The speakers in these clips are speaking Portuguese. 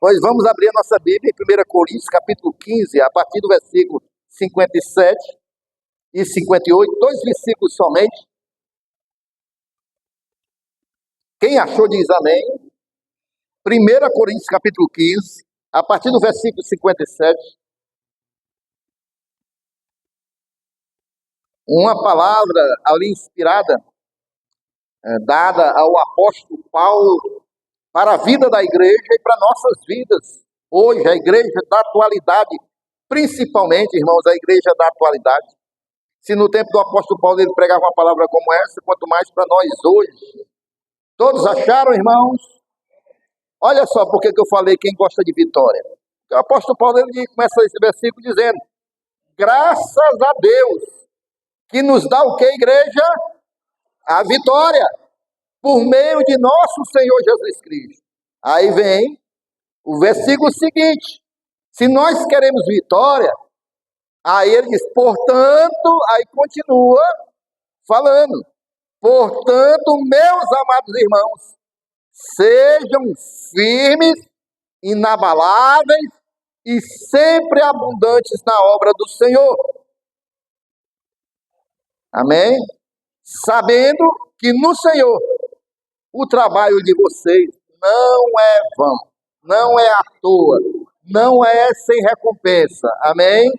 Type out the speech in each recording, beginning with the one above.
Pois vamos abrir a nossa Bíblia em 1 Coríntios, capítulo 15, a partir do versículo 57 e 58, dois versículos somente. Quem achou diz amém. 1 Coríntios, capítulo 15, a partir do versículo 57. Uma palavra ali inspirada, dada ao apóstolo Paulo para a vida da igreja e para nossas vidas. Hoje, a igreja da atualidade, principalmente, irmãos, a igreja da atualidade. Se no tempo do apóstolo Paulo ele pregava uma palavra como essa, quanto mais para nós hoje. Todos acharam, irmãos? Olha só porque que eu falei quem gosta de vitória. O apóstolo Paulo ele começa esse versículo dizendo: graças a Deus, que nos dá o que, igreja? A vitória, por meio de nosso Senhor Jesus Cristo. Aí vem o versículo seguinte: se nós queremos vitória, aí ele diz, portanto, aí continua falando, portanto, meus amados irmãos, sejam firmes, inabaláveis e sempre abundantes na obra do Senhor. Amém? Sabendo que no Senhor o trabalho de vocês não é vão, não é à toa, não é sem recompensa. Amém?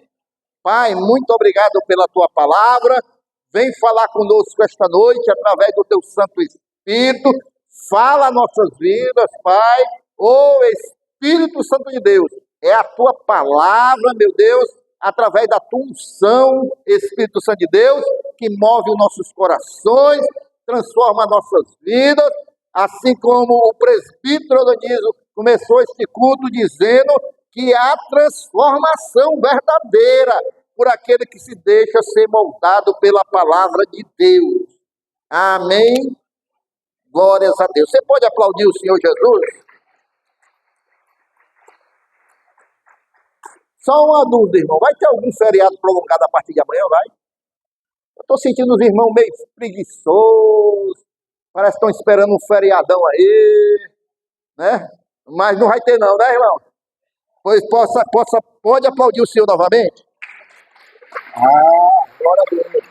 Pai, muito obrigado pela tua palavra. Vem falar conosco esta noite através do teu Santo Espírito. Fala nossas vidas, Pai. Ô Espírito Santo de Deus, é a tua palavra, meu Deus, através da tua unção, Espírito Santo de Deus, que move os nossos corações, transforma nossas vidas, assim como o presbítero Adonísio começou este culto dizendo que há transformação verdadeira por aquele que se deixa ser moldado pela palavra de Deus. Amém? Glórias a Deus. Você pode aplaudir o Senhor Jesus? Só uma dúvida, irmão. Vai ter algum feriado prolongado a partir de amanhã, vai? Eu estou sentindo os irmãos meio preguiçosos. Parece que estão esperando um feriadão aí, né? Mas não vai ter não, né, irmão? Pois pode aplaudir o Senhor novamente? Glória a Deus.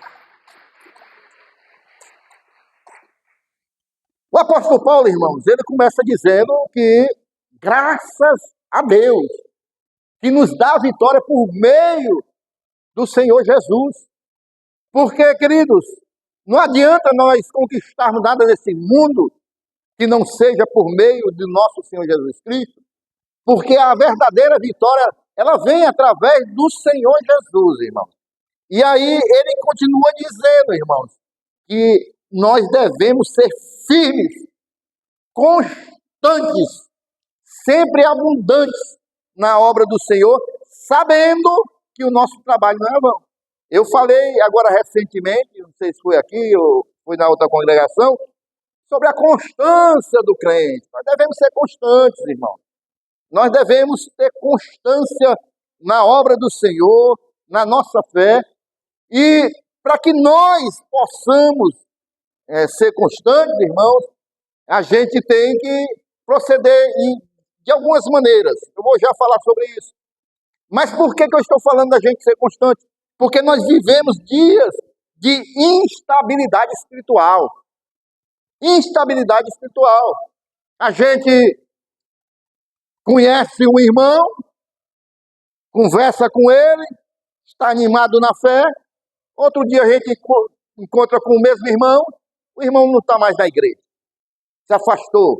O apóstolo Paulo, irmãos, ele começa dizendo que graças a Deus, que nos dá a vitória por meio do Senhor Jesus. Porque, queridos, não adianta nós conquistarmos nada nesse mundo que não seja por meio de nosso Senhor Jesus Cristo, porque a verdadeira vitória, ela vem através do Senhor Jesus, irmãos. E aí ele continua dizendo, irmãos, que nós devemos ser firmes, constantes, sempre abundantes na obra do Senhor, sabendo que o nosso trabalho não é vão. Eu falei agora recentemente, não sei se foi aqui ou foi na outra congregação, sobre a constância do crente. Nós devemos ser constantes, irmão. Nós devemos ter constância na obra do Senhor, na nossa fé, e para que nós possamos ser constantes, irmãos, a gente tem que proceder de algumas maneiras. Eu vou já falar sobre isso. Mas por que eu estou falando da gente ser constante? Porque nós vivemos dias de instabilidade espiritual. Instabilidade espiritual. A gente conhece um irmão, conversa com ele, está animado na fé. Outro dia a gente encontra com o mesmo irmão, o irmão não está mais na igreja. Se afastou.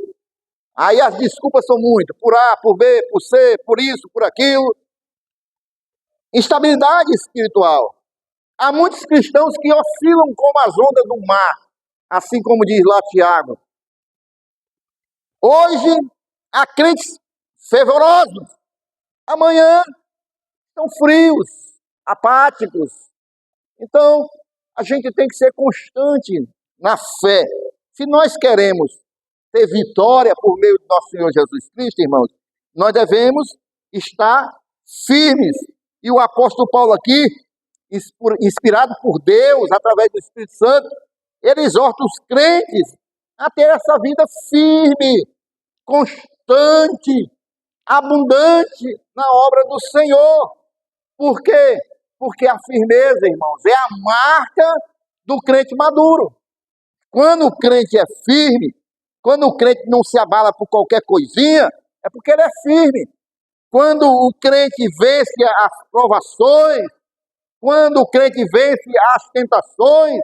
Aí as desculpas são muitas, por A, por B, por C, por isso, por aquilo. Instabilidade espiritual. Há muitos cristãos que oscilam como as ondas do mar, assim como diz lá Tiago. Hoje, há crentes fervorosos. Amanhã, estão frios, apáticos. Então, a gente tem que ser constante na fé. Se nós queremos ter vitória por meio do nosso Senhor Jesus Cristo, irmãos, nós devemos estar firmes. E o apóstolo Paulo aqui, inspirado por Deus, através do Espírito Santo, ele exorta os crentes a ter essa vida firme, constante, abundante na obra do Senhor. Por quê? Porque a firmeza, irmãos, é a marca do crente maduro. Quando o crente é firme, quando o crente não se abala por qualquer coisinha, é porque ele é firme. Quando o crente vence as provações, quando o crente vence as tentações,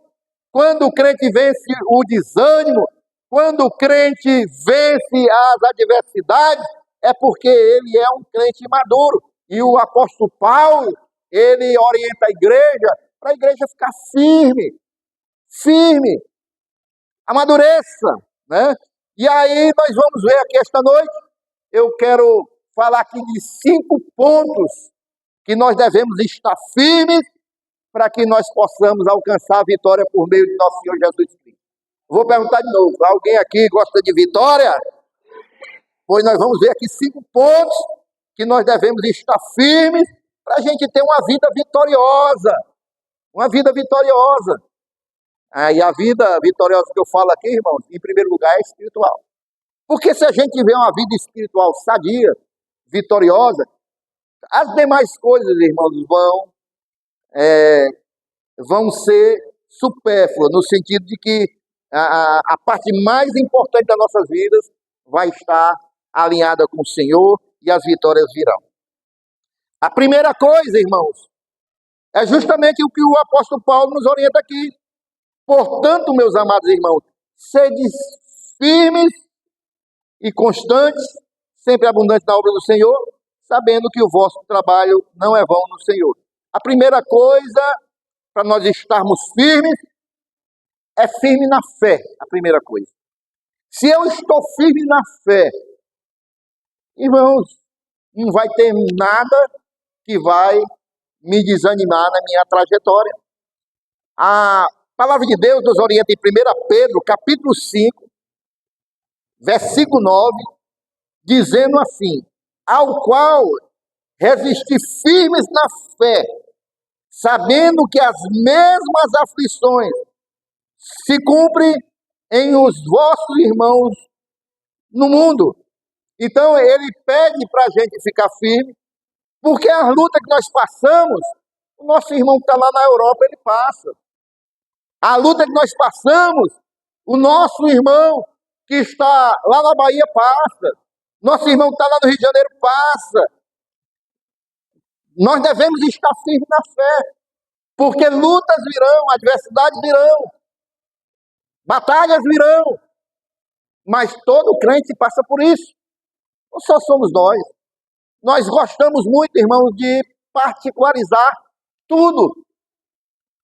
quando o crente vence o desânimo, quando o crente vence as adversidades, é porque ele é um crente maduro. E o apóstolo Paulo, ele orienta a igreja para a igreja ficar firme, firme, amadureça, né? E aí nós vamos ver aqui esta noite, eu quero falar aqui de 5 pontos que nós devemos estar firmes para que nós possamos alcançar a vitória por meio de nosso Senhor Jesus Cristo. Vou perguntar de novo, alguém aqui gosta de vitória? Pois nós vamos ver aqui 5 pontos que nós devemos estar firmes para a gente ter uma vida vitoriosa. Uma vida vitoriosa. E a vida vitoriosa que eu falo aqui, irmãos, em primeiro lugar é espiritual. Porque se a gente tiver uma vida espiritual sadia, vitoriosa, as demais coisas, irmãos, vão ser supérfluas, no sentido de que a parte mais importante das nossas vidas vai estar alinhada com o Senhor e as vitórias virão. A primeira coisa, irmãos, é justamente o que o apóstolo Paulo nos orienta aqui. Portanto, meus amados irmãos, sede firmes e constantes, sempre abundantes na obra do Senhor, sabendo que o vosso trabalho não é vão no Senhor. A primeira coisa, para nós estarmos firmes, é firme na fé, a primeira coisa. Se eu estou firme na fé, irmãos, não vai ter nada que vai me desanimar na minha trajetória. A palavra de Deus nos orienta em 1 Pedro, capítulo 5, versículo 9, dizendo assim: ao qual resistir firmes na fé, sabendo que as mesmas aflições se cumprem em os vossos irmãos no mundo. Então ele pede para a gente ficar firme, porque a luta que nós passamos, o nosso irmão que está lá na Europa, ele passa. A luta que nós passamos, o nosso irmão que está lá na Bahia passa. Nosso irmão que está lá no Rio de Janeiro passa. Nós devemos estar firmes na fé, porque lutas virão, adversidades virão, batalhas virão, mas todo crente passa por isso. Não só somos nós. Nós gostamos muito, irmãos, de particularizar tudo.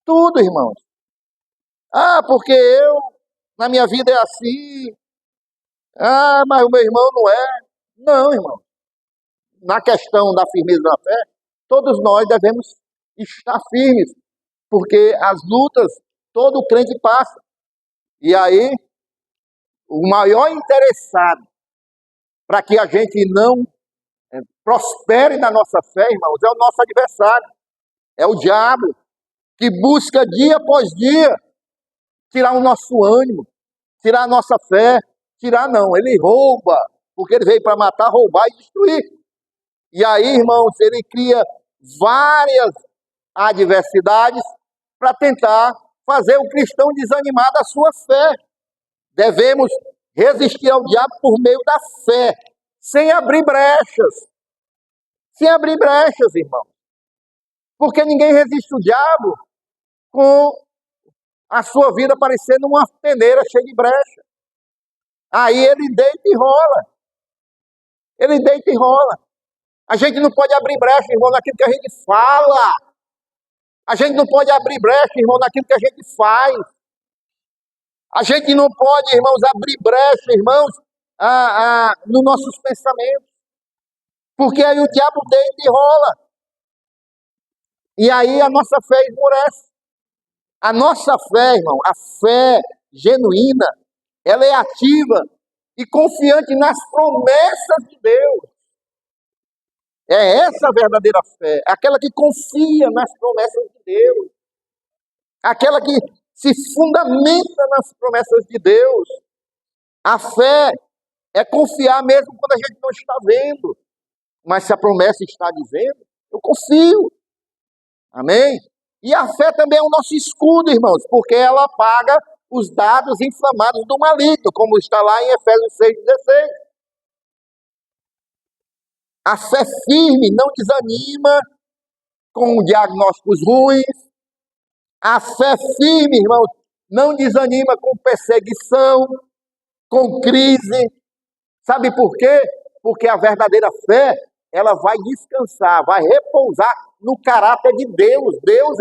Tudo, irmãos. Porque na minha vida é assim. Mas o meu irmão não é. Não, irmão. Na questão da firmeza da fé, todos nós devemos estar firmes, porque as lutas, todo crente passa. E aí, o maior interessado para que a gente não prospere na nossa fé, irmãos, é o nosso adversário. É o diabo, que busca dia após dia tirar o nosso ânimo, tirar a nossa fé. Tirar não, ele rouba, porque ele veio para matar, roubar e destruir. E aí, irmãos, ele cria várias adversidades para tentar fazer o cristão desanimar da sua fé. Devemos resistir ao diabo por meio da fé, sem abrir brechas. Sem abrir brechas, irmãos. Porque ninguém resiste ao diabo com a sua vida parecendo uma peneira cheia de brecha. Aí ele deita e rola. Ele deita e rola. A gente não pode abrir brecha, irmão, naquilo que a gente fala. A gente não pode abrir brecha, irmão, naquilo que a gente faz. A gente não pode, irmãos, abrir brecha, irmãos, nos nossos pensamentos. Porque aí o diabo deita e rola. E aí a nossa fé esmorece. A nossa fé, irmão, a fé genuína, ela é ativa e confiante nas promessas de Deus. É essa a verdadeira fé, aquela que confia nas promessas de Deus, aquela que se fundamenta nas promessas de Deus. A fé é confiar mesmo quando a gente não está vendo. Mas se a promessa está dizendo, eu confio. Amém? E a fé também é o nosso escudo, irmãos, porque ela apaga os dados inflamados do maligno, como está lá em Efésios 6,16. A fé firme não desanima com diagnósticos ruins. A fé firme, irmãos, não desanima com perseguição, com crise. Sabe por quê? Porque a verdadeira fé, ela vai descansar, vai repousar no caráter de Deus. Deus,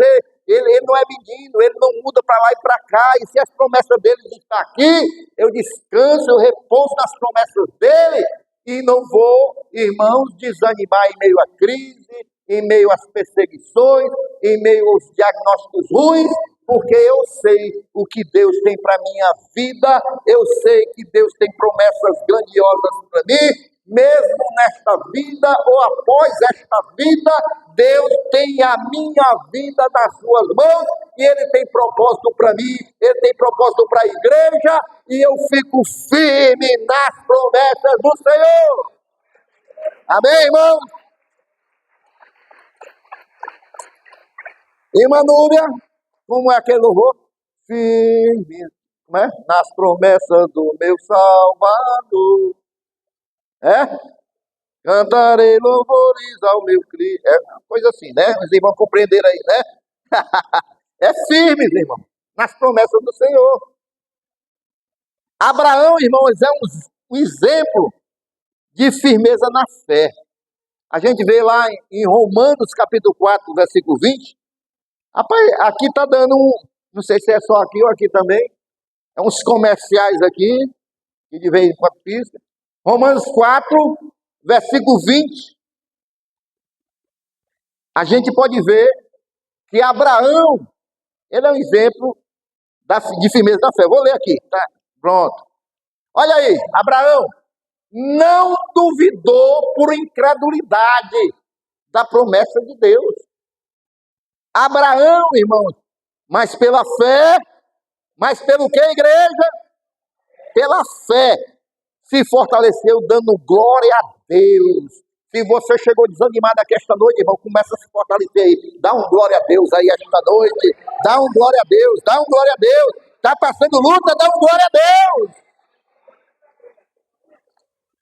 ele não é menino, ele não muda para lá e para cá. E se as promessas dele estão aqui, eu descanso, eu repouso nas promessas dele. E não vou, irmãos, desanimar em meio à crise, em meio às perseguições, em meio aos diagnósticos ruins, porque eu sei o que Deus tem para minha vida, eu sei que Deus tem promessas grandiosas para mim, mesmo nesta vida ou após esta vida, Deus tem a minha vida nas suas mãos, e Ele tem propósito para mim, Ele tem propósito para a igreja, e eu fico firme nas promessas do Senhor. Amém, irmãos? Irmã Núbia, como é aquele louvor? Firme, né? Nas promessas do meu Salvador. Cantarei louvores ao meu Cristo. É uma coisa assim, né? Os irmãos compreenderam aí, né? É firme, irmão, nas promessas do Senhor. Abraão, irmãos, é um exemplo de firmeza na fé. A gente vê lá em Romanos, capítulo 4, versículo 20. Rapaz, aqui está dando não sei se é só aqui ou aqui também, é uns comerciais aqui, que de vez em quando pisca. Romanos 4, versículo 20. A gente pode ver que Abraão, ele é um exemplo de firmeza da fé. Vou ler aqui, tá? Pronto. Olha aí, Abraão não duvidou por incredulidade da promessa de Deus. Abraão, irmãos, mas pela fé, mas pelo que, igreja? Pela fé, se fortaleceu dando glória a Deus. Se você chegou desanimado aqui esta noite, irmão, começa a se fortalecer aí. Dá um glória a Deus aí esta noite. Dá um glória a Deus, dá um glória a Deus. Está passando luta, dá um glória a Deus.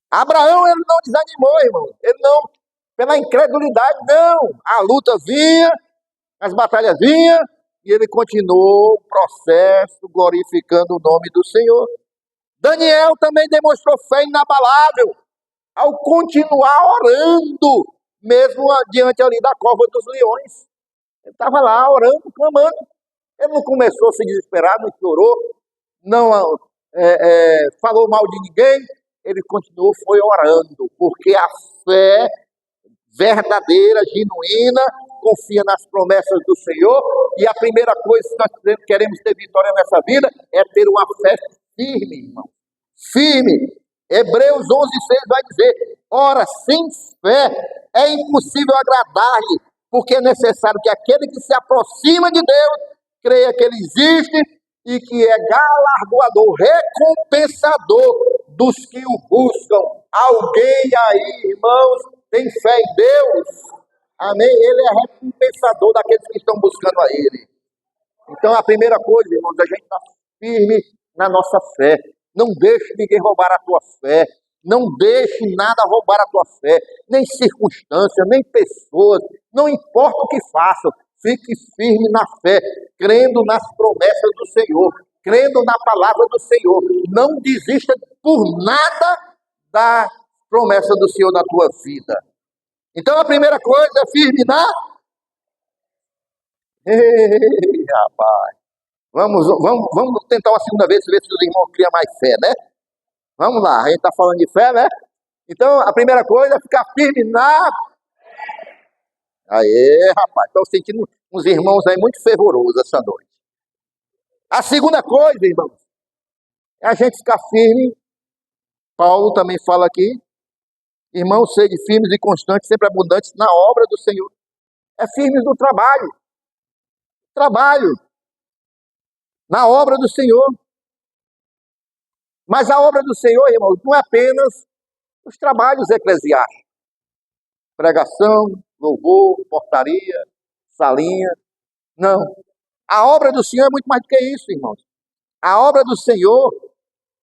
Abraão, ele não desanimou, irmão. Ele não, pela incredulidade, não. A luta vinha, as batalhas vinham, e ele continuou o processo glorificando o nome do Senhor. Daniel também demonstrou fé inabalável ao continuar orando, mesmo diante ali da cova dos leões. Ele estava lá orando, clamando. Ele não começou a se desesperar, não chorou, não falou mal de ninguém. Ele continuou, foi orando, porque a fé verdadeira, genuína, confia nas promessas do Senhor. E a primeira coisa que nós queremos ter vitória nessa vida é ter uma fé firme, irmão. Firme. Hebreus 11:6 vai dizer: ora, sem fé é impossível agradar-lhe, porque é necessário que aquele que se aproxima de Deus creia que ele existe e que é galardoador, recompensador dos que o buscam. Alguém aí, irmãos, tem fé em Deus? Amém? Ele é recompensador daqueles que estão buscando a Ele. Então, a primeira coisa, irmãos, a gente está firme na nossa fé. Não deixe ninguém roubar a tua fé. Não deixe nada roubar a tua fé. Nem circunstâncias, nem pessoas. Não importa o que façam. Fique firme na fé, crendo nas promessas do Senhor, crendo na palavra do Senhor. Não desista por nada da promessa do Senhor na tua vida. Então, a primeira coisa é firme na... Ei, rapaz. Vamos tentar uma segunda vez, ver se os irmãos criam mais fé, né? Vamos lá, a gente está falando de fé, né? Então, a primeira coisa é ficar firme na... Aê, rapaz, estou sentindo uns irmãos aí muito fervorosos essa noite. A segunda coisa, irmãos, é a gente ficar firme. Paulo também fala aqui: irmãos, sede firmes e constantes, sempre abundantes na obra do Senhor. É firmes no trabalho. Trabalho. Na obra do Senhor. Mas a obra do Senhor, irmãos, não é apenas os trabalhos eclesiásticos. pregação, louvor, portaria, salinha. Não. A obra do Senhor é muito mais do que isso, irmãos. A obra do Senhor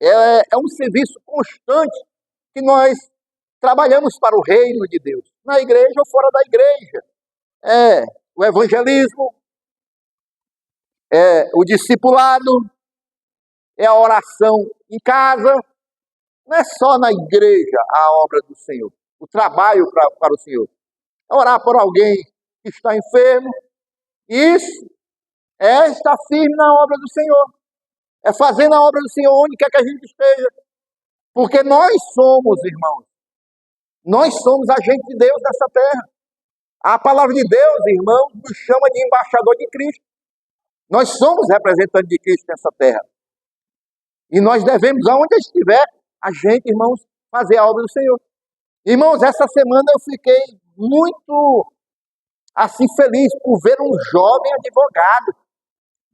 é um serviço constante que nós trabalhamos para o reino de Deus, na igreja ou fora da igreja. É o evangelismo, é o discipulado, é a oração em casa. Não é só na igreja a obra do Senhor, o trabalho para o Senhor. É orar por alguém que está enfermo. Isso é estar firme na obra do Senhor. É fazer a obra do Senhor onde quer que a gente esteja. Porque nós somos, irmãos, nós somos agentes de Deus nessa terra. A palavra de Deus, irmãos, nos chama de embaixador de Cristo. Nós somos representantes de Cristo nessa terra. E nós devemos, aonde estiver, a gente, irmãos, fazer a obra do Senhor. Irmãos, essa semana eu fiquei muito, assim, feliz por ver um jovem advogado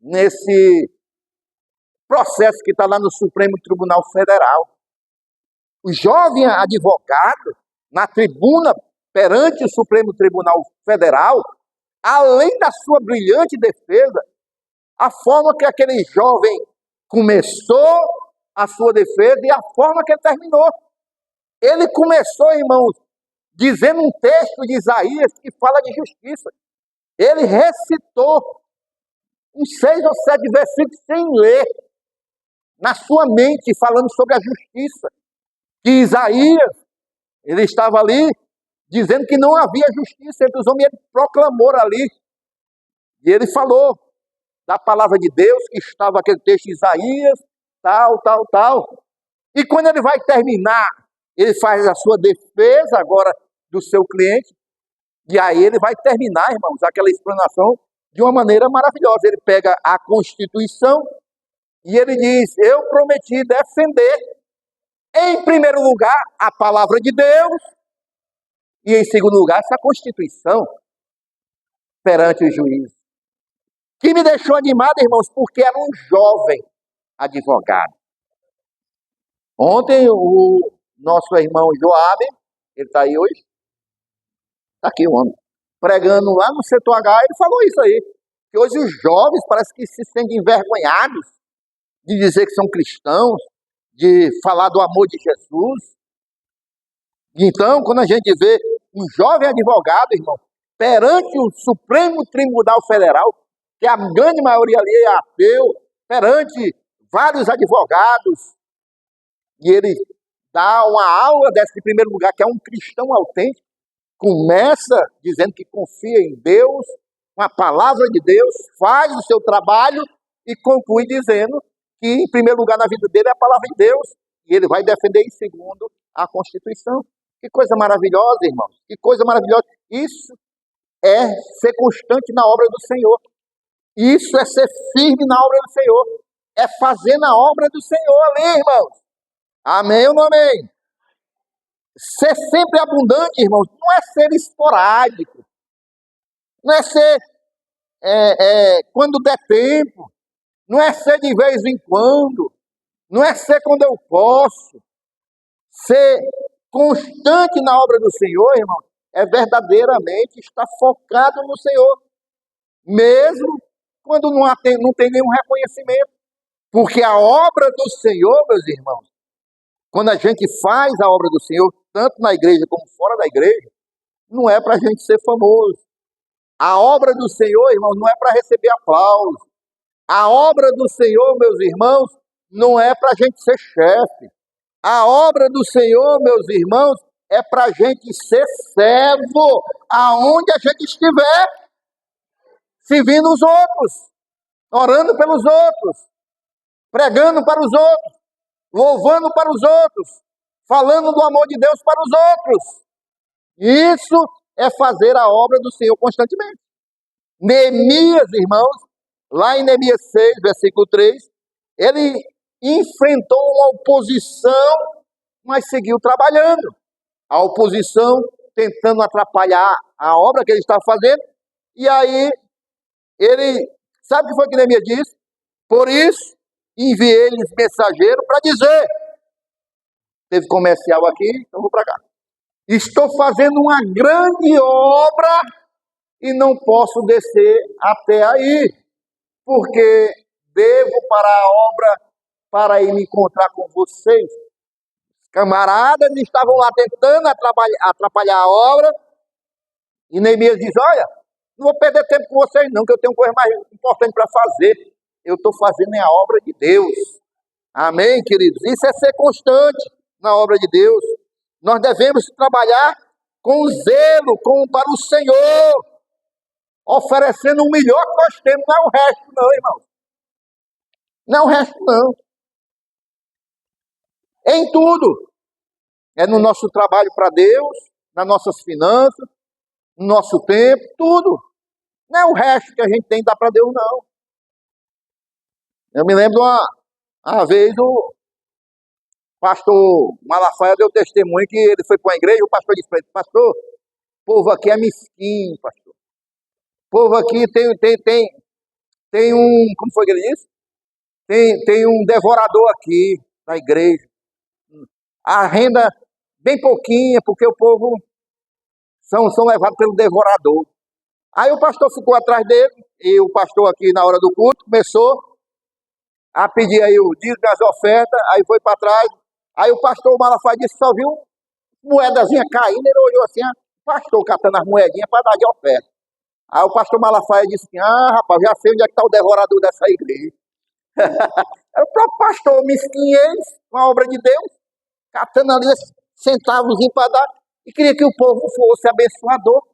nesse processo que está lá no Supremo Tribunal Federal. O jovem advogado, na tribuna perante o Supremo Tribunal Federal, além da sua brilhante defesa, a forma que aquele jovem começou a sua defesa e a forma que ele terminou. Ele começou, irmãos, dizendo um texto de Isaías que fala de justiça. Ele recitou uns 6 ou 7 versículos sem ler, na sua mente, falando sobre a justiça. Que Isaías, ele estava ali, dizendo que não havia justiça entre os homens, ele proclamou ali. E ele falou da palavra de Deus, que estava aquele texto de Isaías, tal, tal, tal. E quando ele vai terminar, ele faz a sua defesa agora do seu cliente, e aí ele vai terminar, irmãos, aquela explanação de uma maneira maravilhosa. Ele pega a Constituição e ele diz: eu prometi defender, em primeiro lugar, a palavra de Deus, e em segundo lugar, essa Constituição perante o juiz. Que me deixou animado, irmãos, porque era um jovem advogado. Ontem, o nosso irmão Joabe, ele está aí hoje, está aqui o homem, pregando lá no setor H, ele falou isso aí, que hoje os jovens parece que se sentem envergonhados de dizer que são cristãos, de falar do amor de Jesus. Então, quando a gente vê um jovem advogado, irmão, perante o Supremo Tribunal Federal, que a grande maioria ali é ateu, perante vários advogados, e ele dá uma aula desse, em primeiro lugar, que é um cristão autêntico, começa dizendo que confia em Deus, com a palavra de Deus, faz o seu trabalho e conclui dizendo que, em primeiro lugar na vida dele, é a palavra de Deus, e ele vai defender em segundo a Constituição. Que coisa maravilhosa, irmãos, que coisa maravilhosa. Isso é ser constante na obra do Senhor. Isso é ser firme na obra do Senhor. É fazer na obra do Senhor ali, irmãos. Amém ou não amém? Ser sempre abundante, irmãos, não é ser esporádico. Não é ser quando der tempo. Não é ser de vez em quando. Não é ser quando eu posso. Ser constante na obra do Senhor, irmão, é verdadeiramente estar focado no Senhor. Mesmo quando não tem nenhum reconhecimento. Porque a obra do Senhor, meus irmãos, quando a gente faz a obra do Senhor, tanto na igreja como fora da igreja, não é para a gente ser famoso. A obra do Senhor, irmãos, não é para receber aplausos. A obra do Senhor, meus irmãos, não é para a gente ser chefe. A obra do Senhor, meus irmãos, é para a gente ser servo aonde a gente estiver, servindo os outros, orando pelos outros, pregando para os outros, louvando para os outros, falando do amor de Deus para os outros. Isso é fazer a obra do Senhor constantemente. Neemias, irmãos, lá em Neemias 6, versículo 3, ele enfrentou uma oposição, mas seguiu trabalhando. A oposição tentando atrapalhar a obra que ele estava fazendo, e aí ele, sabe o que foi que Neemias disse? Por isso, enviei-lhes mensageiro para dizer, teve comercial aqui, então vou para cá. Estou fazendo uma grande obra e não posso descer até aí, porque devo para a obra para ir me encontrar com vocês. Camaradas estavam lá tentando atrapalhar a obra, e Neemias diz: olha, não vou perder tempo com vocês não, que eu tenho coisa mais importante para fazer. Eu estou fazendo a obra de Deus. Amém, queridos? Isso é ser constante na obra de Deus. Nós devemos trabalhar com zelo, para o Senhor, oferecendo o melhor que nós temos, não é o resto não, irmão. Não é o resto não. Em tudo. É no nosso trabalho para Deus, nas nossas finanças, no nosso tempo, tudo. Não é o resto que a gente tem que dar para Deus, não. Eu me lembro uma vez o pastor Malafaia deu testemunho que ele foi para uma igreja, o pastor disse para ele: pastor, o povo aqui é mesquinho, pastor. O povo aqui tem um, como foi que ele disse? Tem um devorador aqui na igreja. A renda bem pouquinha, porque o povo são levados pelo devorador. Aí o pastor ficou atrás dele, e o pastor aqui na hora do culto começou a pedir aí o dízimo das ofertas, aí foi para trás. Aí o pastor Malafaia disse que só viu moedazinha caindo, ele olhou assim, o pastor catando as moedinhas para dar de oferta. Aí o pastor Malafaia disse assim: rapaz, já sei onde é que está o devorador dessa igreja. É o próprio pastor, mesquinho eles, com a obra de Deus, catando ali centavos para dar, e queria que o povo fosse abençoador.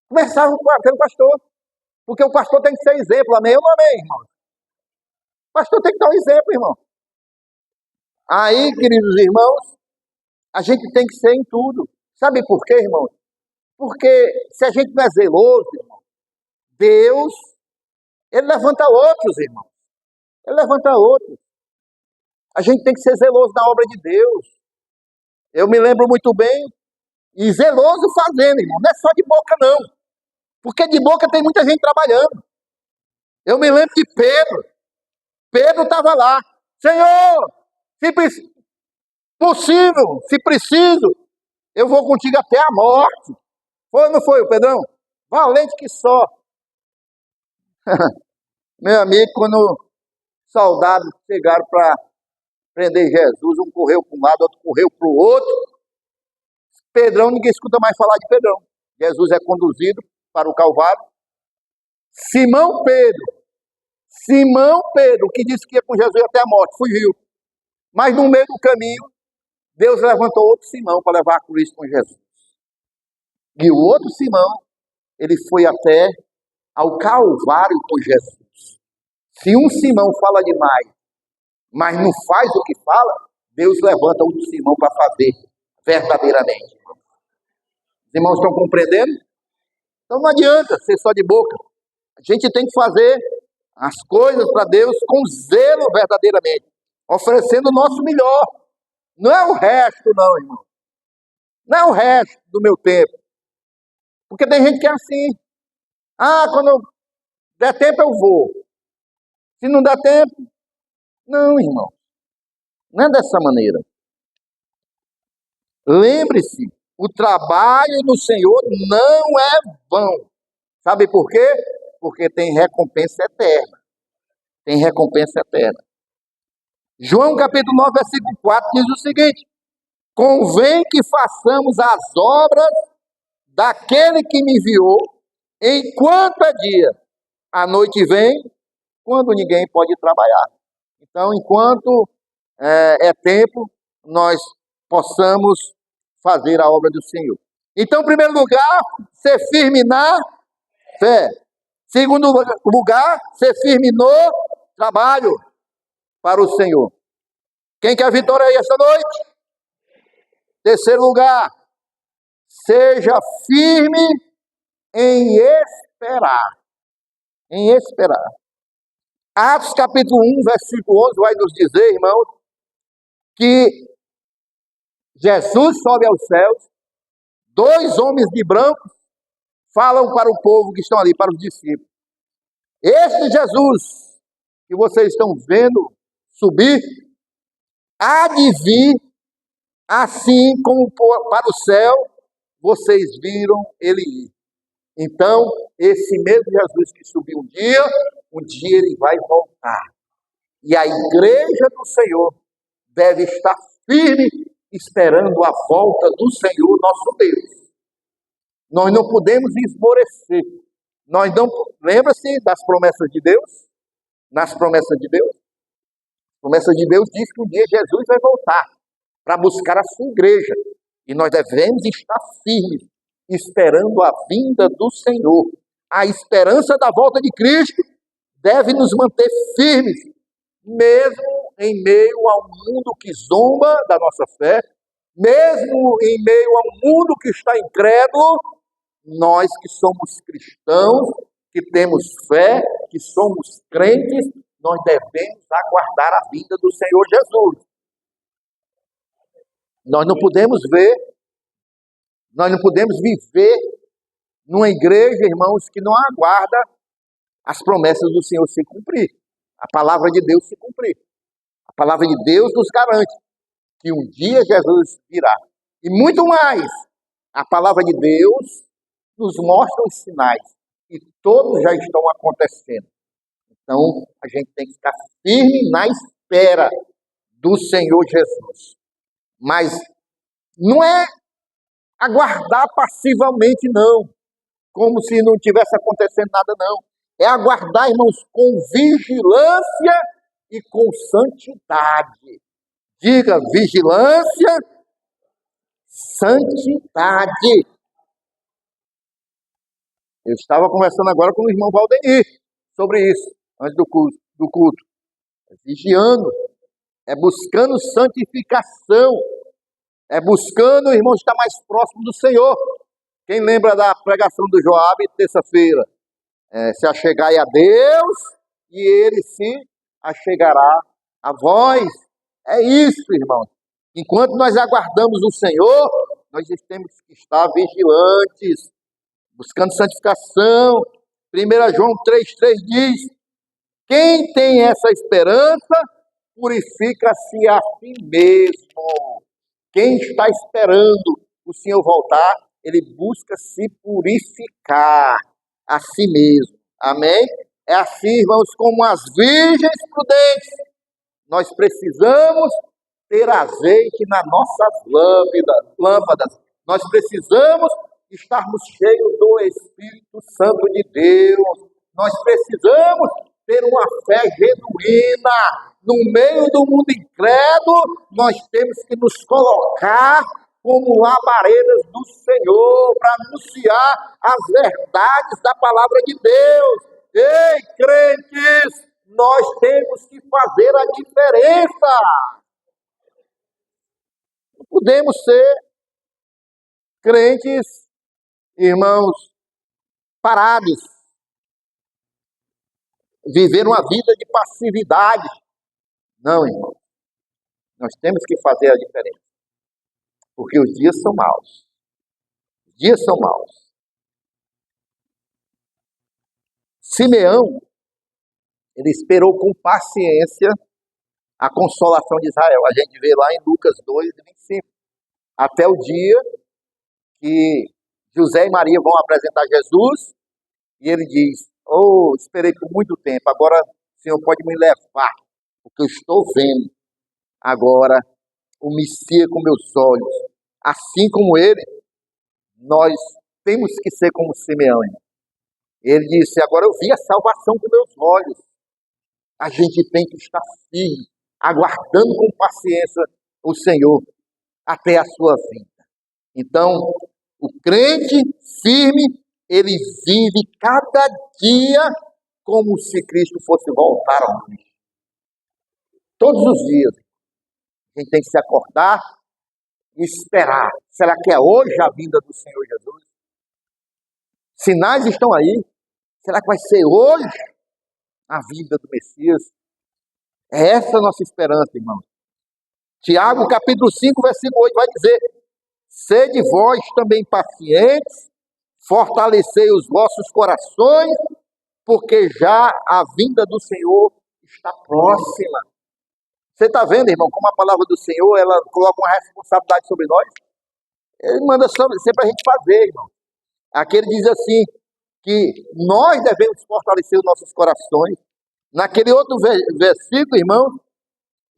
Começava pelo pastor, porque o pastor tem que ser exemplo, amém ou não amém, irmão? O pastor tem que dar um exemplo, irmão. Aí, queridos irmãos, a gente tem que ser em tudo. Sabe por quê, irmão? Porque se a gente não é zeloso, irmão, Deus, Ele levanta outros, irmão. Ele levanta outros. A gente tem que ser zeloso na obra de Deus. Eu me lembro muito bem, e zeloso fazendo, irmão. Não é só de boca, não. Porque de boca tem muita gente trabalhando. Eu me lembro de Pedro. Pedro estava lá. Senhor, se possível, se preciso, eu vou contigo até a morte. Foi ou não foi, o Pedrão? Valente que só. Meu amigo, quando soldados chegaram para prender Jesus, um correu para um lado, outro correu para o outro. Pedrão, ninguém escuta mais falar de Pedrão. Jesus é conduzido para o Calvário. Simão Pedro, que disse que ia com Jesus até a morte, fugiu. Mas no meio do caminho, Deus levantou outro Simão para levar a cruz com Jesus. E o outro Simão, ele foi até ao Calvário com Jesus. Se um Simão fala demais, mas não faz o que fala, Deus levanta outro Simão para fazer verdadeiramente. Os irmãos estão compreendendo? Então não adianta ser só de boca. A gente tem que fazer as coisas para Deus com zelo verdadeiramente, oferecendo o nosso melhor. Não é o resto, não, irmão. Não é o resto do meu tempo. Porque tem gente que é assim. Quando eu der tempo eu vou. Se não der tempo, não, irmão. Não é dessa maneira. Lembre-se, o trabalho do Senhor não é vão. Sabe por quê? Porque tem recompensa eterna. Tem recompensa eterna. João capítulo 9, versículo 4 diz o seguinte: convém que façamos as obras daquele que me enviou enquanto é dia. A noite vem quando ninguém pode trabalhar. Então, enquanto é tempo, nós possamos fazer a obra do Senhor. Então, em primeiro lugar, ser firme na fé. Segundo lugar, ser firme no trabalho para o Senhor. Quem quer vitória aí esta noite? Terceiro lugar, seja firme em esperar. Em esperar. Atos capítulo 1, versículo 11 vai nos dizer, irmãos, que Jesus sobe aos céus, dois homens de branco falam para o povo que estão ali, para os discípulos: este Jesus que vocês estão vendo subir, há de vir assim como para o céu vocês viram ele ir. Então, esse mesmo Jesus que subiu um dia ele vai voltar. E a igreja do Senhor deve estar firme, esperando a volta do Senhor nosso Deus. Nós não podemos esmorecer. Nós não. Lembra-se das promessas de Deus? Nas promessas de Deus? A promessa de Deus diz que um dia Jesus vai voltar para buscar a sua igreja. E nós devemos estar firmes, esperando a vinda do Senhor. A esperança da volta de Cristo deve nos manter firmes, mesmo em meio a um mundo que zomba da nossa fé, mesmo em meio a um mundo que está incrédulo. Nós que somos cristãos, que temos fé, que somos crentes, nós devemos aguardar a vinda do Senhor Jesus. Nós não podemos viver numa igreja, irmãos, que não aguarda as promessas do Senhor se cumprir, a palavra de Deus se cumprir. A palavra de Deus nos garante que um dia Jesus virá. E muito mais, a palavra de Deus nos mostra os sinais, e todos já estão acontecendo. Então, a gente tem que ficar firme na espera do Senhor Jesus. Mas não é aguardar passivamente, não, como se não tivesse acontecendo nada, não. É aguardar, irmãos, com vigilância e com santidade. Diga, vigilância, santidade. Eu estava conversando agora com o irmão Valdenir sobre isso, antes do culto. É vigiando, é buscando santificação, é buscando, irmão, estar mais próximo do Senhor. Quem lembra da pregação do Joabe, terça-feira? Se achegai a Deus e Ele se achegará a vós. É isso, irmão. Enquanto nós aguardamos o Senhor, nós temos que estar vigilantes, buscando santificação. 1 João 3,3 diz: quem tem essa esperança, purifica-se a si mesmo. Quem está esperando o Senhor voltar, ele busca se purificar a si mesmo. Amém? É assim, irmãos, como as virgens prudentes. Nós precisamos ter azeite nas nossas lâmpadas. Nós precisamos estarmos cheios do Espírito Santo de Deus. Nós precisamos ter uma fé genuína. No meio do mundo incrédulo, nós temos que nos colocar como labaredas do Senhor para anunciar as verdades da palavra de Deus. Ei, crentes, nós temos que fazer a diferença. Não podemos ser crentes, irmãos, parados, viver uma vida de passividade. Não, irmão. Nós temos que fazer a diferença. Porque os dias são maus. Os dias são maus. Simeão, ele esperou com paciência a consolação de Israel. A gente vê lá em Lucas 2:25. Até o dia que José e Maria vão apresentar Jesus, e ele diz: esperei por muito tempo, agora o Senhor pode me levar, porque eu estou vendo agora o Messias com meus olhos. Assim como ele, nós temos que ser como Simeão. Ele disse: agora eu vi a salvação com meus olhos. A gente tem que estar firme, aguardando com paciência o Senhor até a sua vinda. Então, o crente firme, ele vive cada dia como se Cristo fosse voltar hoje. Todos os dias, a gente tem que se acordar e esperar. Será que é hoje a vinda do Senhor Jesus? Sinais estão aí. Será que vai ser hoje a vinda do Messias? É essa a nossa esperança, irmão. Tiago, capítulo 5, versículo 8, vai dizer: sede vós também pacientes, fortalecei os vossos corações, porque já a vinda do Senhor está próxima. Você está vendo, irmão, como a palavra do Senhor, ela coloca uma responsabilidade sobre nós? Ele manda sempre a gente fazer, irmão. Aqui ele diz assim, que nós devemos fortalecer os nossos corações. Naquele outro versículo, irmão,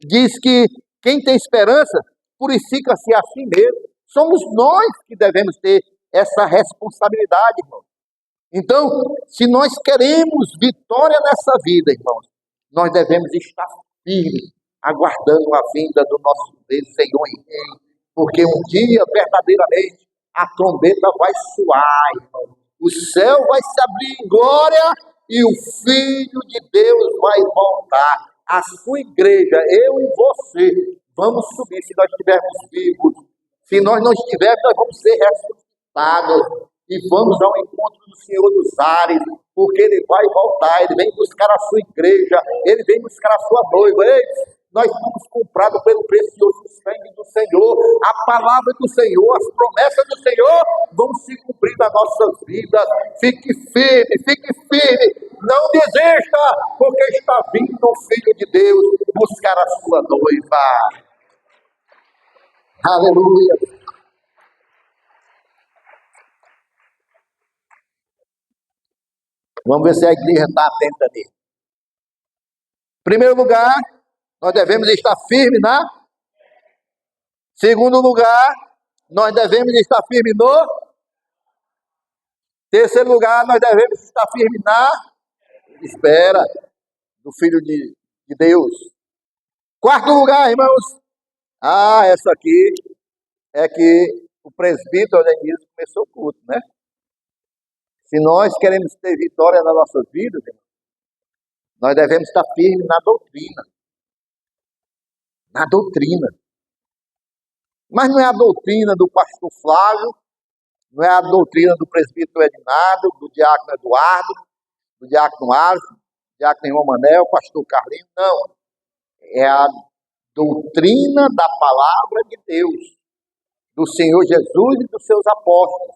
diz que quem tem esperança purifica-se a si mesmo. Somos nós que devemos ter essa responsabilidade, irmão. Então, se nós queremos vitória nessa vida, irmãos, nós devemos estar firmes, aguardando a vinda do nosso Senhor e Rei, porque um dia, verdadeiramente, a trombeta vai soar, irmão. O céu vai se abrir em glória e o Filho de Deus vai voltar. A sua igreja, eu e você, vamos subir se nós estivermos vivos. Se nós não estivermos, nós vamos ser ressuscitados e vamos ao encontro do Senhor dos ares, porque Ele vai voltar, Ele vem buscar a sua igreja, Ele vem buscar a sua noiva. Ei, nós fomos comprados pelo precioso sangue do Senhor. A palavra do Senhor, as promessas do Senhor vão se cumprir nas nossas vidas. Fique firme, não desista, porque está vindo o Filho de Deus buscar a sua noiva. Aleluia. Vamos ver se a igreja está atenta nele. Em primeiro lugar, nós devemos estar firmes na. Segundo lugar, nós devemos estar firmes no. Terceiro lugar, nós devemos estar firmes na espera do Filho de Deus. Quarto lugar, irmãos. Essa aqui é que o presbítero Denise começou o culto, né? Se nós queremos ter vitória nas nossas vidas, nós devemos estar firmes na doutrina. Na doutrina. Mas não é a doutrina do pastor Flávio, não é a doutrina do presbítero Ednardo, do diácono Eduardo, do diácono Alisson, do diácono Romanel, pastor Carlinhos, não. É a doutrina da palavra de Deus, do Senhor Jesus e dos seus apóstolos.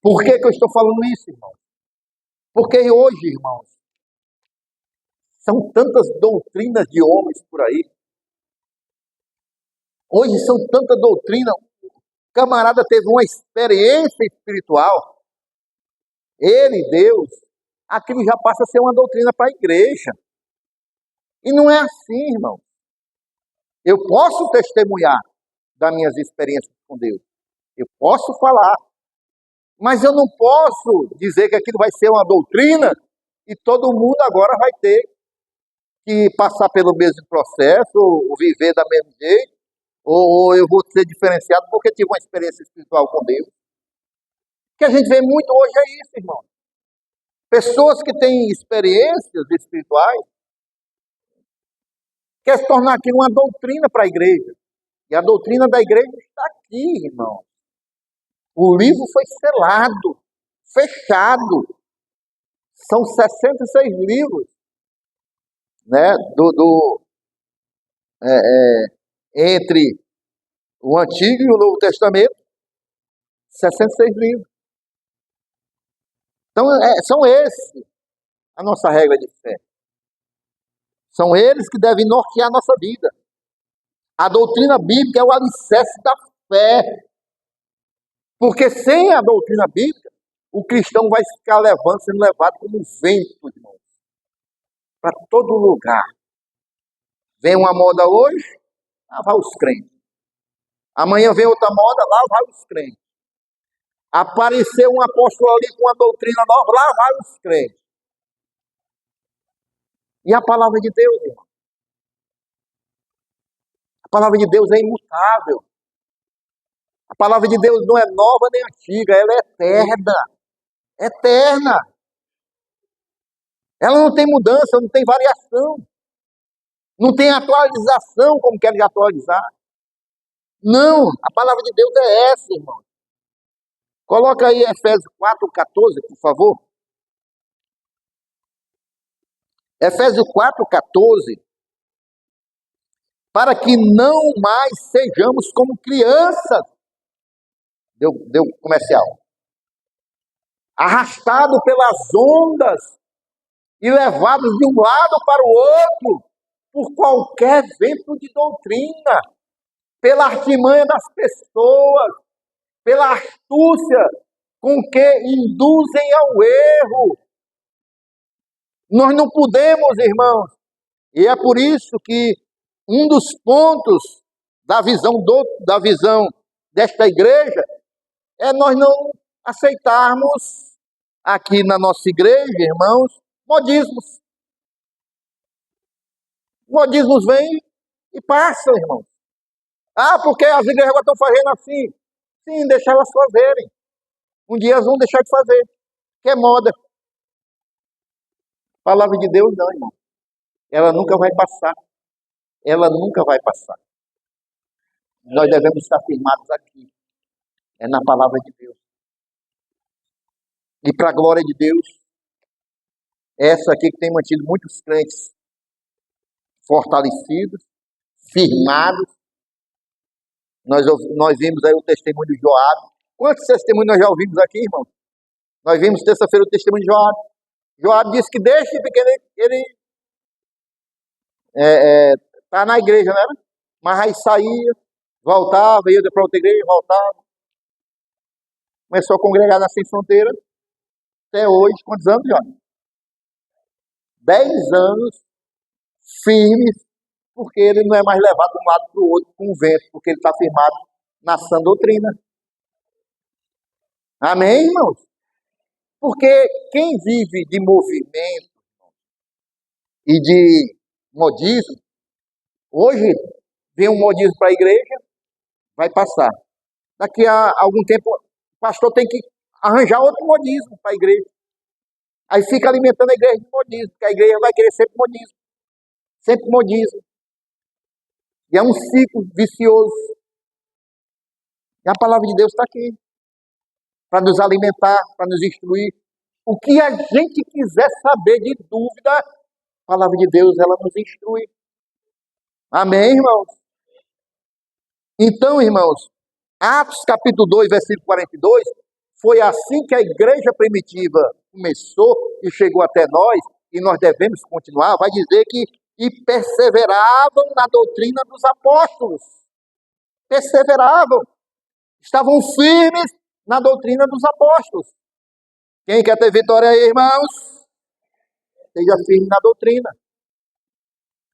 Por que eu estou falando isso, irmão? Porque hoje, irmãos, são tantas doutrinas de homens por aí. Hoje são tanta doutrina. O camarada teve uma experiência espiritual. Ele, Deus, aquilo já passa a ser uma doutrina para a igreja. E não é assim, irmão. Eu posso testemunhar das minhas experiências com Deus. Eu posso falar. Mas eu não posso dizer que aquilo vai ser uma doutrina e todo mundo agora vai ter que passar pelo mesmo processo, ou viver da mesmo jeito, ou eu vou ser diferenciado porque tive uma experiência espiritual com Deus. O que a gente vê muito hoje é isso, irmão. Pessoas que têm experiências espirituais querem se tornar aquilo uma doutrina para a igreja. E a doutrina da igreja está aqui, irmão. O livro foi selado, fechado. São 66 livros, né, entre o Antigo e o Novo Testamento. 66 livros. Então, são esses a nossa regra de fé. São eles que devem nortear a nossa vida. A doutrina bíblica é o alicerce da fé. Porque sem a doutrina bíblica, o cristão vai ficar sendo levado como um vento, irmãos, para todo lugar. Vem uma moda hoje, lá vai os crentes. Amanhã vem outra moda, lá vai os crentes. Apareceu um apóstolo ali com uma doutrina nova, lá vai os crentes. E a palavra de Deus, irmão? A palavra de Deus é imutável. A palavra de Deus não é nova nem antiga, ela é eterna. Eterna. Ela não tem mudança, não tem variação. Não tem atualização como querem atualizar. Não, a palavra de Deus é essa, irmão. Coloca aí Efésios 4:14, por favor. Efésios 4:14. Para que não mais sejamos como crianças. Deu comercial. Arrastado pelas ondas e levados de um lado para o outro por qualquer vento de doutrina, pela artimanha das pessoas, pela astúcia com que induzem ao erro. Nós não podemos, irmãos, e é por isso que um dos pontos da visão desta igreja é nós não aceitarmos aqui na nossa igreja, irmãos, modismos. Modismos vêm e passam, irmãos. Ah, porque as igrejas agora estão fazendo assim. Sim, deixa elas fazerem. Um dia elas vão deixar de fazer, que é moda. A palavra de Deus não, irmão. Ela nunca vai passar. Ela nunca vai passar. Nós devemos estar firmados aqui. É na palavra de Deus. E para a glória de Deus, essa aqui que tem mantido muitos crentes fortalecidos, firmados. Nós vimos aí o testemunho de Joabe. Quantos testemunhos nós já ouvimos aqui, irmão? Nós vimos terça-feira o testemunho de Joabe. Joabe disse que desde pequeno ele está na igreja, né? Mas aí saía, voltava, ia para outra igreja, voltava. Começou a congregar na Sem Fronteira. Até hoje, quantos anos, Joabe? 10 anos firmes, porque ele não é mais levado de um lado para o outro com o vento, porque ele está firmado na sã doutrina. Amém, irmãos? Porque quem vive de movimento e de modismo, hoje vem um modismo para a igreja, vai passar. Daqui a algum tempo, o pastor tem que arranjar outro modismo para a igreja. Aí fica alimentando a igreja de modismo, porque a igreja vai querer sempre modismo. Sempre modismo. E é um ciclo vicioso. E a palavra de Deus está aqui. Para nos alimentar, para nos instruir. O que a gente quiser saber de dúvida, a palavra de Deus, ela nos instrui. Amém, irmãos? Então, irmãos, Atos capítulo 2, versículo 42, foi assim que a igreja primitiva começou e chegou até nós, e nós devemos continuar, vai dizer que e perseveravam na doutrina dos apóstolos. Perseveravam. Estavam firmes na doutrina dos apóstolos. Quem quer ter vitória aí, irmãos? Seja firme na doutrina.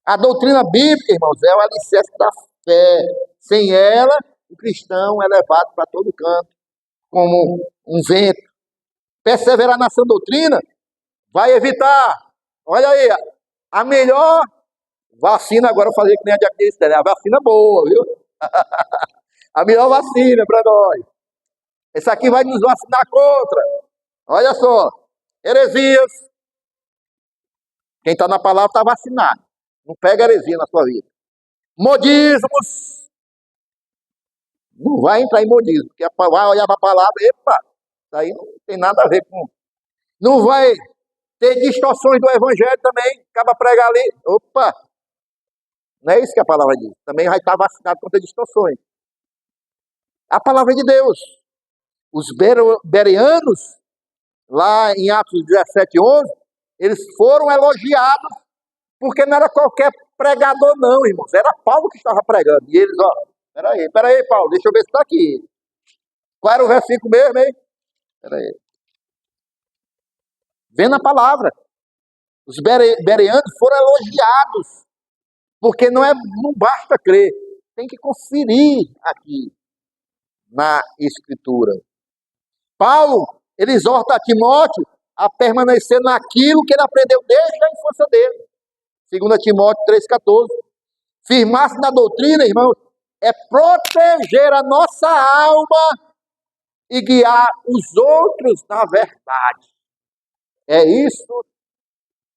A doutrina bíblica, irmãos, é o alicerce da fé. Sem ela, o cristão é levado para todo canto, como um vento. Perseverar nessa doutrina vai evitar, olha aí, a melhor vacina, agora eu fazer que nem a diagnóstico, né? A vacina boa, viu? A melhor vacina para nós. Esse aqui vai nos vacinar contra. Olha só, heresias. Quem está na palavra está vacinado. Não pega heresia na sua vida. Modismos. Não vai entrar em modismo, porque vai olhar para a palavra, epa, isso aí não tem nada a ver com... Não vai ter distorções do evangelho também, acaba pregar ali, opa, não é isso que a palavra diz. Também vai estar vacinado contra distorções. A palavra de Deus. Os bereanos, lá em Atos 17:11, eles foram elogiados, porque não era qualquer pregador não, irmãos, era Paulo que estava pregando. E eles, ó, peraí, Paulo, deixa eu ver se está aqui. Qual era o versículo mesmo, hein? Peraí. Vendo a palavra. Os bereanos foram elogiados, porque não basta crer, tem que conferir aqui na Escritura. Paulo, ele exorta a Timóteo a permanecer naquilo que ele aprendeu desde a infância dele. 2 Timóteo 3,14. Firmar-se na doutrina, irmãos, é proteger a nossa alma e guiar os outros na verdade. É isso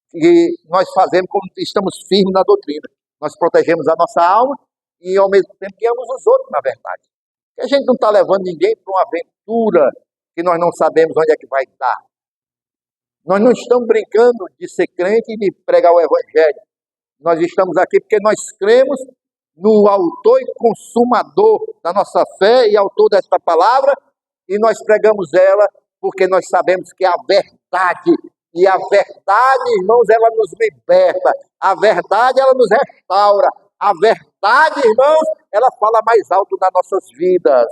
que nós fazemos quando estamos firmes na doutrina. Nós protegemos a nossa alma e, ao mesmo tempo, guiamos os outros na verdade. Porque a gente não está levando ninguém para uma aventura que nós não sabemos onde é que vai dar. Nós não estamos brincando de ser crente e de pregar o evangelho. Nós estamos aqui porque nós cremos no autor e consumador da nossa fé e autor desta palavra, e nós pregamos ela porque nós sabemos que é a verdade. E a verdade, irmãos, ela nos liberta. A verdade, ela nos restaura. A verdade, irmãos, ela fala mais alto nas nossas vidas.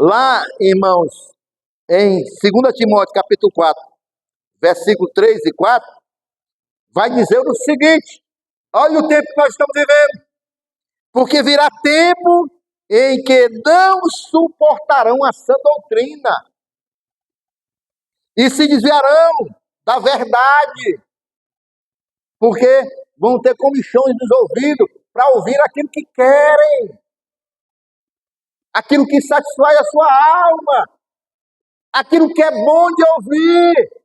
Lá, irmãos, em 2 Timóteo, capítulo 4, versículo 3 e 4, vai dizer o seguinte: olha o tempo que nós estamos vivendo. Porque virá tempo em que não suportarão a sã doutrina e se desviarão da verdade, porque vão ter comichões nos ouvidos para ouvir aquilo que querem, aquilo que satisfaz a sua alma, aquilo que é bom de ouvir,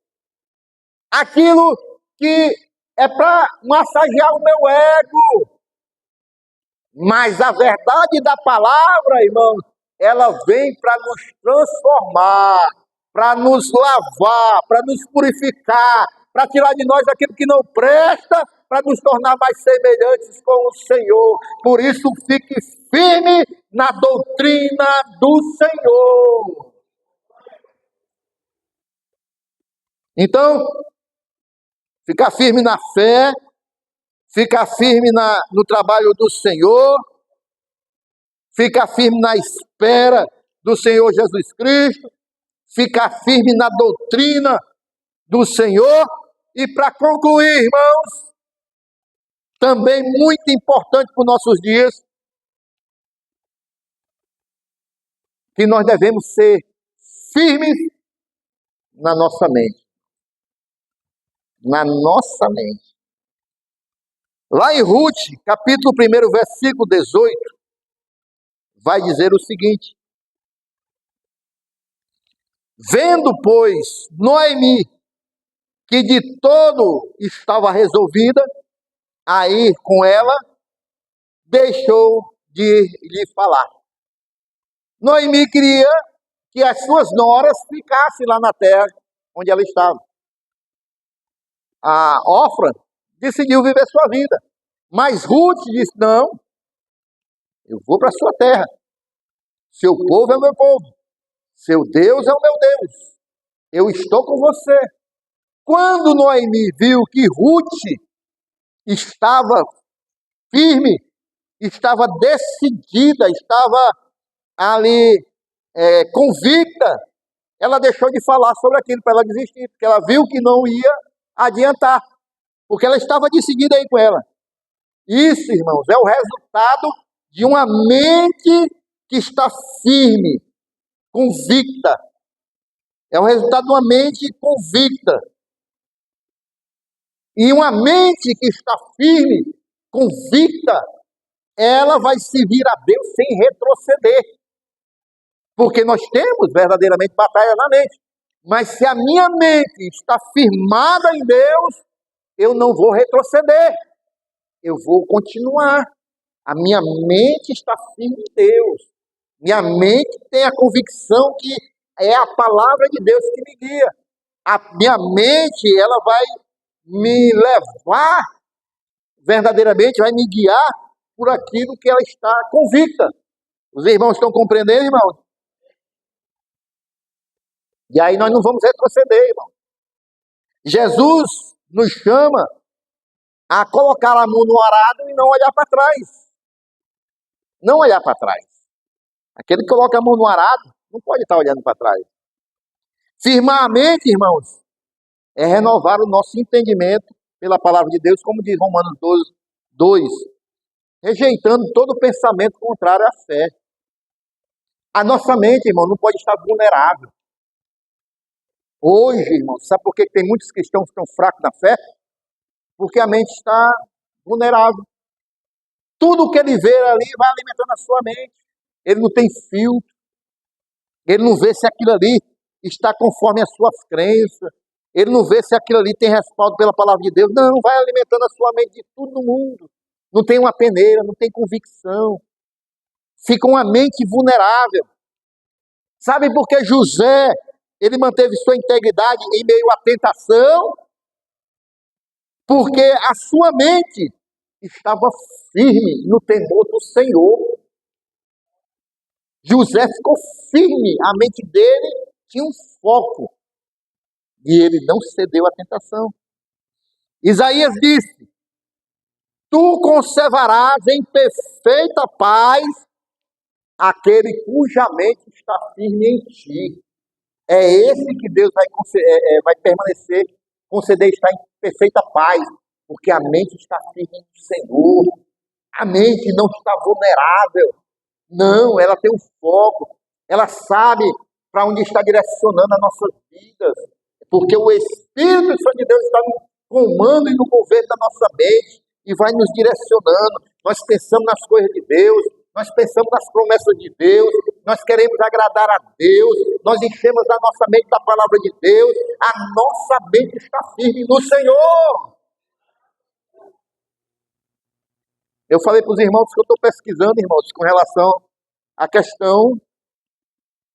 aquilo que é para massagear o meu ego. Mas a verdade da palavra, irmãos, ela vem para nos transformar, para nos lavar, para nos purificar, para tirar de nós aquilo que não presta, para nos tornar mais semelhantes com o Senhor. Por isso, fique firme na doutrina do Senhor. Então, ficar firme na fé, ficar firme no trabalho do Senhor, ficar firme na espera do Senhor Jesus Cristo, ficar firme na doutrina do Senhor. E para concluir, irmãos, também muito importante para os nossos dias, que nós devemos ser firmes na nossa mente. Na nossa mente. Lá em Ruth, capítulo 1, versículo 18, vai dizer o seguinte: vendo, pois, Noemi, que de todo estava resolvida a ir com ela, deixou de lhe falar. Noemi queria que as suas noras ficassem lá na terra onde ela estava. A Orfa decidiu viver sua vida, mas Ruth disse: não, eu vou para a sua terra. Seu povo é o meu povo, seu Deus é o meu Deus. Eu estou com você. Quando Noemi viu que Ruth estava firme, estava decidida, estava ali convicta, ela deixou de falar sobre aquilo para ela desistir, porque ela viu que não ia adiantar, porque ela estava decidida aí com ela. Isso, irmãos, é o resultado de uma mente que está firme, convicta. É o resultado de uma mente convicta. E uma mente que está firme, convicta, ela vai servir a Deus sem retroceder. Porque nós temos verdadeiramente batalha na mente. Mas se a minha mente está firmada em Deus, eu não vou retroceder. Eu vou continuar. A minha mente está firme em Deus. Minha mente tem a convicção que é a palavra de Deus que me guia. A minha mente, ela vai me levar verdadeiramente, vai me guiar por aquilo que ela está convicta. Os irmãos estão compreendendo, irmãos? E aí nós não vamos retroceder, irmão. Jesus nos chama a colocar a mão no arado e não olhar para trás. Não olhar para trás. Aquele que coloca a mão no arado não pode estar olhando para trás. Firmar a mente, irmãos, é renovar o nosso entendimento pela palavra de Deus, como diz Romanos 12, 2, rejeitando todo pensamento contrário à fé. A nossa mente, irmão, não pode estar vulnerável. Hoje, irmão, sabe por que tem muitos cristãos que estão fracos na fé? Porque a mente está vulnerável. Tudo que ele vê ali vai alimentando a sua mente. Ele não tem filtro. Ele não vê se aquilo ali está conforme as suas crenças. Ele não vê se aquilo ali tem respaldo pela palavra de Deus. Não, vai alimentando a sua mente de tudo no mundo. Não tem uma peneira, não tem convicção. Fica uma mente vulnerável. Sabe por que José, ele manteve sua integridade em meio à tentação? Porque a sua mente estava firme no temor do Senhor. José ficou firme, a mente dele tinha um foco. E ele não cedeu à tentação. Isaías disse: tu conservarás em perfeita paz aquele cuja mente está firme em ti. É esse que Deus vai permanecer, conceder estar em perfeita paz, porque a mente está firme no Senhor. A mente não está vulnerável. Não, ela tem um foco. Ela sabe para onde está direcionando as nossas vidas. Porque o Espírito Santo de Deus está no comando e no governo da nossa mente e vai nos direcionando. Nós pensamos nas coisas de Deus, nós pensamos nas promessas de Deus, nós queremos agradar a Deus, nós enchemos a nossa mente da palavra de Deus, a nossa mente está firme no Senhor. Eu falei para os irmãos que eu estou pesquisando, irmãos, com relação à questão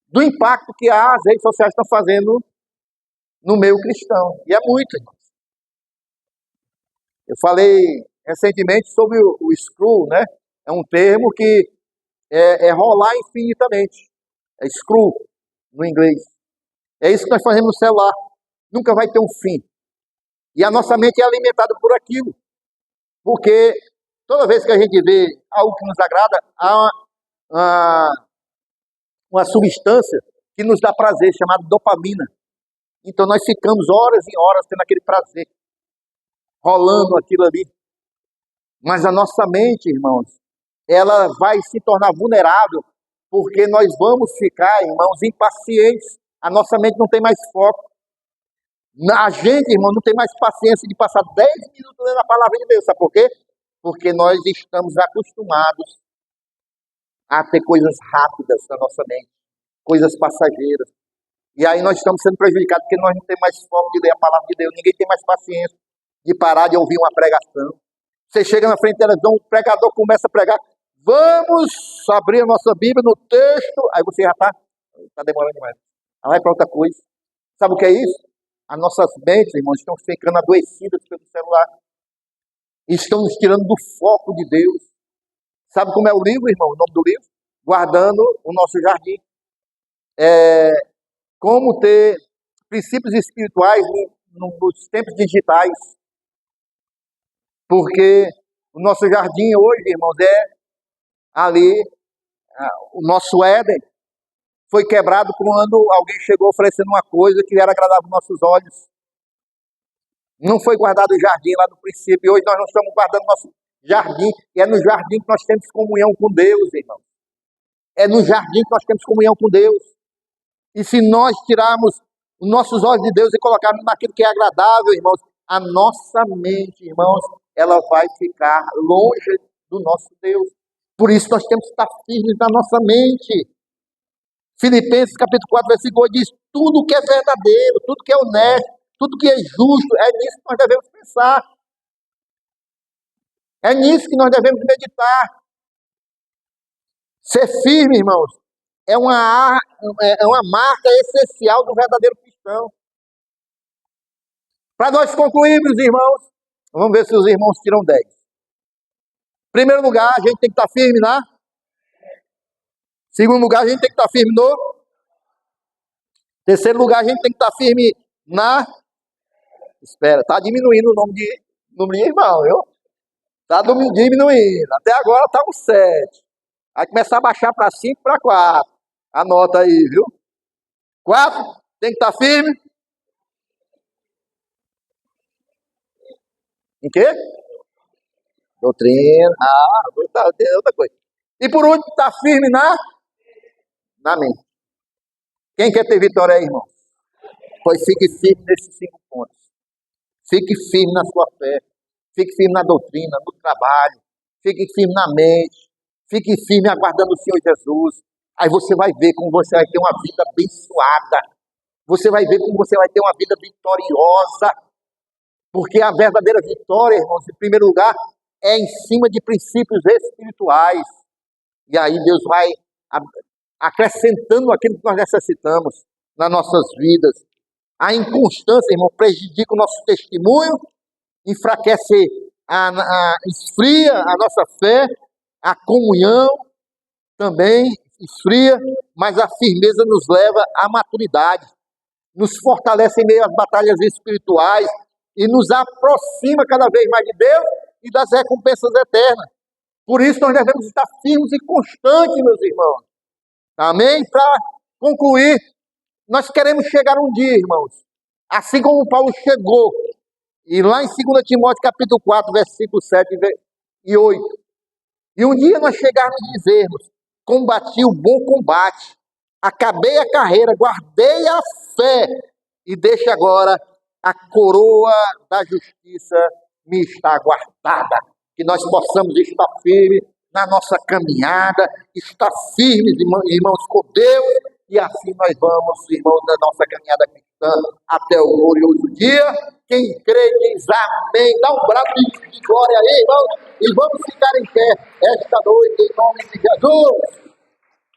do impacto que as redes sociais estão fazendo no meio cristão. E é muito, irmãos. Eu falei recentemente sobre o scroll, né? É um termo que é rolar infinitamente. É scroll, no inglês. É isso que nós fazemos no celular. Nunca vai ter um fim. E a nossa mente é alimentada por aquilo. Porque toda vez que a gente vê algo que nos agrada, há uma substância que nos dá prazer, chamada dopamina. Então nós ficamos horas e horas tendo aquele prazer, rolando aquilo ali. Mas a nossa mente, irmãos, ela vai se tornar vulnerável, porque nós vamos ficar, irmãos, impacientes. A nossa mente não tem mais foco. A gente, irmão, não tem mais paciência de passar 10 minutos lendo a palavra de Deus. Sabe por quê? Porque nós estamos acostumados a ter coisas rápidas na nossa mente, coisas passageiras. E aí nós estamos sendo prejudicados porque nós não temos mais foco de ler a palavra de Deus. Ninguém tem mais paciência de parar de ouvir uma pregação. Você chega na frente da televisão, o pregador começa a pregar. Vamos abrir a nossa Bíblia no texto. Aí você já está demorando demais. Aí vai para outra coisa. Sabe o que é isso? As nossas mentes, irmãos, estão ficando adoecidas pelo celular. Estão nos tirando do foco de Deus. Sabe como é o livro, irmão? O nome do livro? Guardando o nosso jardim. Como ter princípios espirituais nos tempos digitais. Porque o nosso jardim hoje, irmãos, é ali, o nosso Éden foi quebrado quando alguém chegou oferecendo uma coisa que era agradável aos nossos olhos. Não foi guardado o jardim lá no princípio, e hoje nós não estamos guardando nosso jardim, e é no jardim que nós temos comunhão com Deus, irmãos. É no jardim que nós temos comunhão com Deus. E se nós tirarmos os nossos olhos de Deus e colocarmos naquilo que é agradável, irmãos, a nossa mente, irmãos, ela vai ficar longe do nosso Deus. Por isso nós temos que estar firmes na nossa mente. Filipenses capítulo 4, versículo 8 diz: tudo que é verdadeiro, tudo que é honesto, tudo que é justo, é nisso que nós devemos pensar. É nisso que nós devemos meditar. Ser firme, irmãos, é uma marca essencial do verdadeiro cristão. Para nós concluirmos, irmãos, vamos ver se os irmãos tiram 10. Em primeiro lugar, a gente tem que estar firme na. Segundo lugar, a gente tem que estar firme no. Terceiro lugar, a gente tem que estar firme na. Espera, está diminuindo o número de irmão, viu? Está diminuindo. Até agora está um 7. Vai começar a baixar para 5, para 4. Anota aí, viu? 4, tem que estar firme. Em quê? Doutrina. Outra coisa. E por último, está firme na mente. Quem quer ter vitória aí, irmão? Pois fique firme nesses 5 pontos. Fique firme na sua fé. Fique firme na doutrina, no trabalho. Fique firme na mente. Fique firme aguardando o Senhor Jesus. Aí você vai ver como você vai ter uma vida abençoada. Você vai ver como você vai ter uma vida vitoriosa. Porque a verdadeira vitória, irmãos, em primeiro lugar, é em cima de princípios espirituais. E aí Deus vai acrescentando aquilo que nós necessitamos nas nossas vidas. A inconstância, irmão, prejudica o nosso testemunho, enfraquece, esfria a nossa fé, a comunhão também esfria, mas a firmeza nos leva à maturidade, nos fortalece em meio às batalhas espirituais, e nos aproxima cada vez mais de Deus e das recompensas eternas. Por isso nós devemos estar firmes e constantes, meus irmãos. Amém? Para concluir, nós queremos chegar um dia, irmãos, assim como Paulo chegou, e lá em 2 Timóteo capítulo 4, versículos 7 e 8. E um dia nós chegarmos e dizermos: combati o bom combate, acabei a carreira, guardei a fé, e deixa agora a coroa da justiça me está guardada. Que nós possamos estar firmes na nossa caminhada, estar firmes, irmãos, com Deus, e assim nós vamos, irmãos, na nossa caminhada cristã, até o glorioso dia. Quem crê diz amém. Dá um brado de glória aí, irmãos, e vamos ficar em pé esta noite, em nome de Jesus.